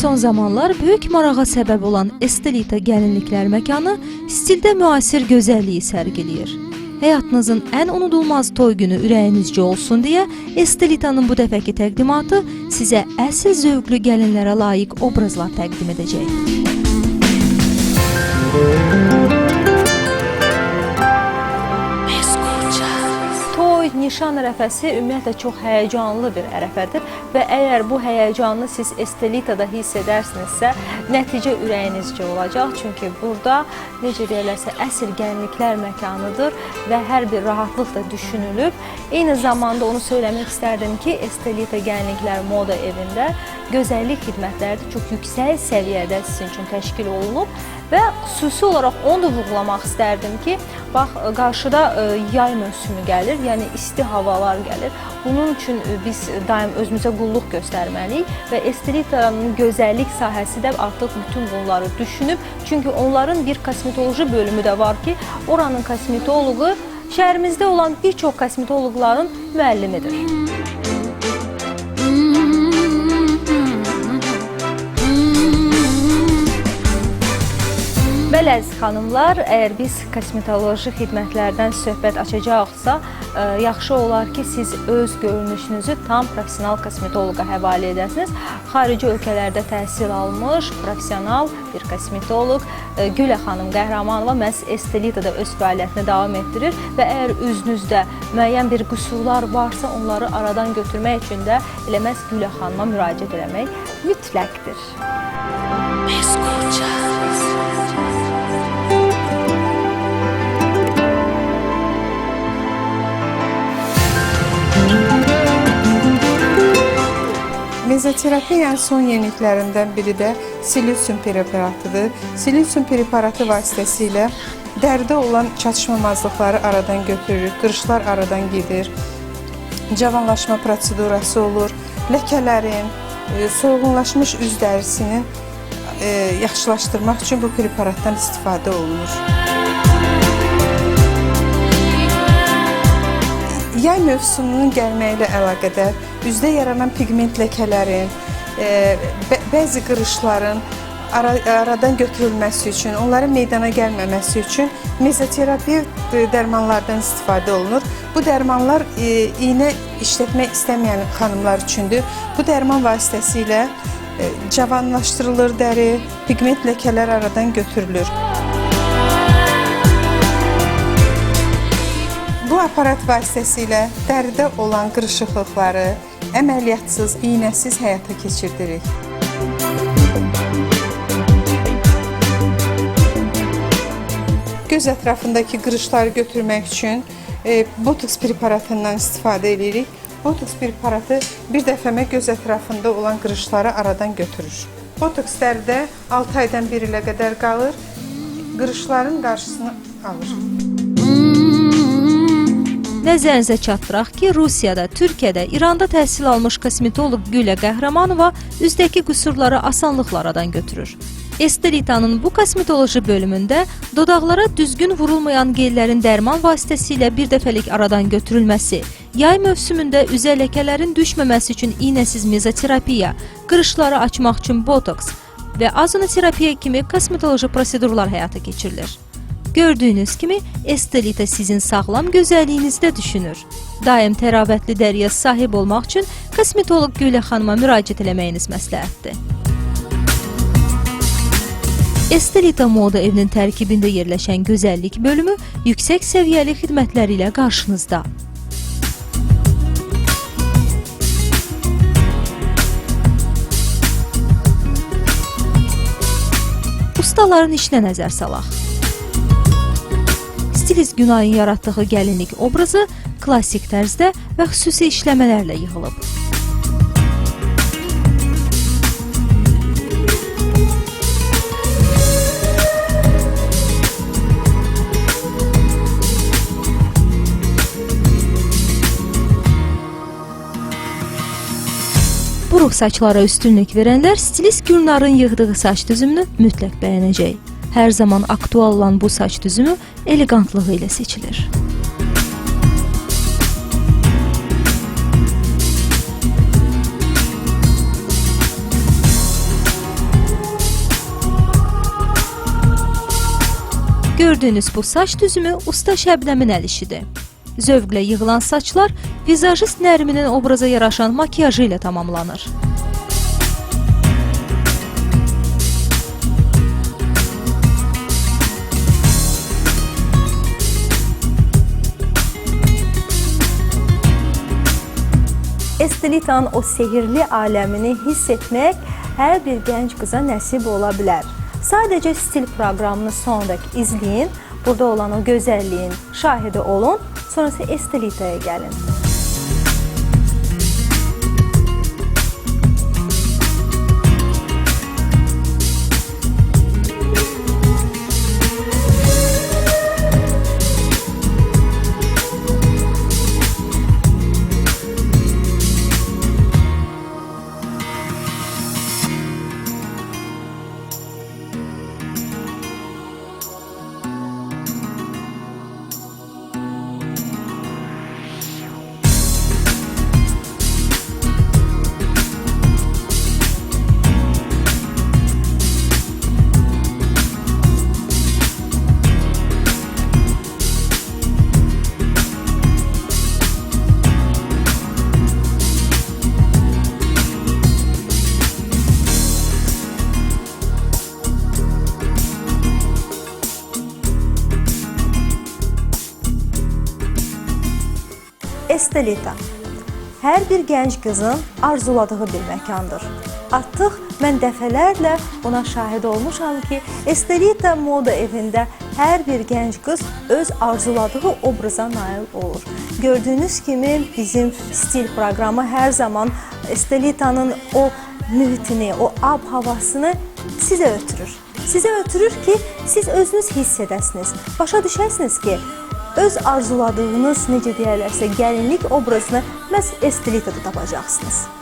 Son zamanlar böyük marağa səbəb olan Estelita gəlinliklər məkanı stildə müasir gözəlliyi sərgiləyir. Həyatınızın ən unudulmaz toy günü ürəyinizcə olsun deyə Estelita'nın bu dəfəki təqdimatı sizə əsl zövqlü gəlinlərə layiq obrazlar təqdim edəcək. Toy, nişan ərəfəsi ümumiyyətlə çox həyəcanlı bir ərəfədir və əgər bu həyəcanı siz Estelita'da hiss edərsinizsə, nəticə ürəyinizcə olacaq. Çünki burada, necə deyərlərsə, əsl gəlinliklər məkanıdır və hər bir rahatlıq da düşünülüb. Eyni zamanda onu söyləmək istərdim ki, Estelita gəlinliklər moda evində gözəllik xidmətləri çox yüksək səviyyədə sizin üçün təşkil olunub. Və xüsusi olaraq onu da vurğulamaq istərdim ki, bax, qarşıda yay mövsümü gəlir, yəni isti havalar gəlir. Bunun üçün biz daim özümüzə qulluq göstərməliyik və Estelita'nın gözəllik sahəsi də artıq bütün bunları düşünüb. Çünki onların bir kosmetoloji bölümü də var ki, oranın kosmetologu şəhərimizdə olan bir çox kosmetoloqların müəllimidir. Bəli, əziz xanımlar, əgər biz kosmetoloji xidmətlərdən söhbət açacaqsa, yaxşı olar ki, siz öz görünüşünüzü tam profesional kosmetoloqa həvalə edəsiniz. Xarici ölkələrdə təhsil almış, profesional bir kosmetoloq Gülə xanım Qəhrəmanova məhz Estelita'da öz fəaliyyətini davam etdirir və əgər üzünüzdə müəyyən bir qüsurlar varsa, onları aradan götürmək üçün də elə məhz Gülə xanıma müraciət etmək mütləqdir. Mezoterapiyanın son yeniliklərindən biri də silisyum preparatıdır. Silisyum preparatı vasitəsilə dərdə olan çatışmamazlıqları aradan götürür, qırışlar aradan gedir, cavanlaşma prosedurası olur, ləkələrin, solğunlaşmış üz dərisini yaxşılaşdırmaq üçün bu preparatdan istifadə olunur. Yay mövsümünün gəlməyi ilə əlaqədar üzdə yaranan pigment ləkələrin, bəzi qırışların aradan götürülməsi üçün, onların meydana gəlməməsi üçün mezoterapi dərmanlardan istifadə olunur. Bu dərmanlar iynə işlətmək istəməyən xanımlar üçündür. Bu dərman vasitəsilə cavanlaşdırılır dəri, pigment ləkələr aradan götürülür. Bu aparat vasitəsilə dəridə olan qırışıqlıqları əməliyyatsız, iynəsiz həyata keçirdirik. Göz ətrafındakı qırışları götürmək üçün botoks preparatından istifadə edirik. Botoks preparatı bir dəfəmə göz ətrafında olan qırışları aradan götürür. Botoks dəridə 6 aydan 1 ilə qədər qalır, qırışların qarşısını alır. Nəzərinizə çatdıraq ki, Rusiyada, Türkiyədə, İranda təhsil almış kosmetoloq Gülə Qəhrəmanova üzdəki qüsurları asanlıqla aradan götürür. Estelita'nın bu kosmetoloji bölümündə dodaqlara düzgün vurulmayan gellərin dərman vasitəsilə bir dəfəlik aradan götürülməsi, yay mövsümündə üzə ləkələrin düşməməsi üçün iynəsiz mezoterapiya, qırışları açmaq üçün botoks və azonoterapiya kimi kosmetoloji prosedurlar həyata keçirilir. Gördüyünüz kimi, Estelita sizin sağlam gözəlliyinizdə düşünür. Daim təravətli dəriyə sahib olmaq üçün kosmetoloq Gülə xanıma müraciət eləməyiniz məsləhətdir. Estelita moda evinin tərkibində yerləşən gözəllik bölümü yüksək səviyyəli xidmətləri ilə qarşınızda. Ustaların işinə nəzər salaq. Stilist Günayın yaratdığı gəlinlik obrazı klassik tərzdə və xüsusi işləmələrlə yığılıb. Buruq saçlara üstünlük verənlər stilist Gülnarın yığdığı saç düzümünü mütləq bəyənəcək. Hər zaman aktual olan bu saç düzümü elegantlığı ilə seçilir. Gördüyünüz bu saç düzümü usta Şəbnəmin əl işidir. Zövqlə yığılan saçlar vizajist Nərminin obraza yaraşan makiyajı ilə tamamlanır. Estelitanın o sehirli aləmini hiss etmək hər bir gənc qıza nəsib ola bilər. Sadəcə stil proqramını sonadək izləyin, burada olan o gözəlliyin şahidi olun, sonrası Estelitaya gəlin. Estelita hər bir gənc qızın arzuladığı bir məkandır. Artıq mən dəfələrlə buna şahid olmuşam ki, Estelita moda evində hər bir gənc qız öz arzuladığı obraza nail olur. Gördüyünüz kimi bizim stil proqramı hər zaman Estelitanın o mühitini, o ab-havasını sizə ötürür. Sizə ötürür ki, siz özünüz hiss edəsiniz. Başa düşəsiniz ki, öz arzuladığınız, necə deyərlərsə, gəlinlik obrazını məhz Estelitada tapacaqsınız.